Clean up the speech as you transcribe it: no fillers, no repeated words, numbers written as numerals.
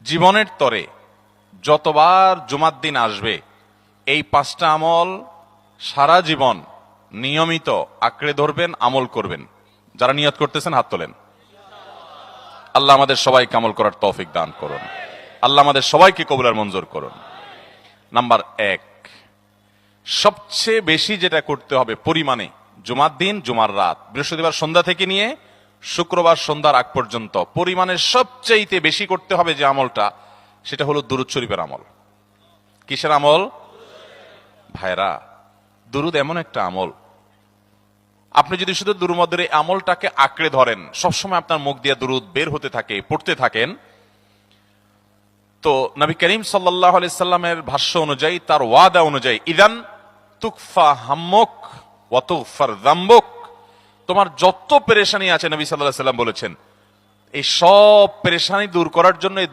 জীবনের তরে যতবার জুমার দিন আসবে এই 5টা আমল সারা জীবন নিয়মিত আঁকড়ে ধরবেন, আমল করবেন। যারা নিয়ত করতেছেন হাত তোলেন। আল্লাহ আমাদের সবাইকে আমল করার তৌফিক দান করুন। আল্লাহ আমাদের সবাইকে কবুল আর মঞ্জুর করুন। নাম্বার 1, সবচেয়ে বেশি যেটা করতে হবে পরিমাণে, জুমার দিন, জুমার রাত, বৃহস্পতিবার সন্ধ্যা থেকে নিয়ে শুক্রবার সন্ধ্যার আগ পর্যন্ত পরিমাণে সবচেয়ে বেশি করতে হবে যে আমলটা, সেটা হলো দুরূদ শরীফের আমল। কিসের আমল? ভাইরা, দুরূদ এমন একটা আমল, আপনি যদি শুধু দুরূদের আমলটাকে আঁকড়ে ধরেন, সবসময় আপনার মুখ দিয়ে দুরূদ বের হতে থাকে, পড়তে থাকেন, তো নবী করিম সাল্লাল্লাহু আলাইহি সাল্লামের ভাষ্য অনুযায়ী, তার ওয়াদা অনুযায়ী, ইদান তুকফা হাম্মুক ওয়া তুগফার যামবুক, তোমার যত পেরেশানি আছে নবী সাল্লাল্লাহু আলাইহি সাল্লাম বলেছেন এই সব পেরেশানি দূর করার জন্য এই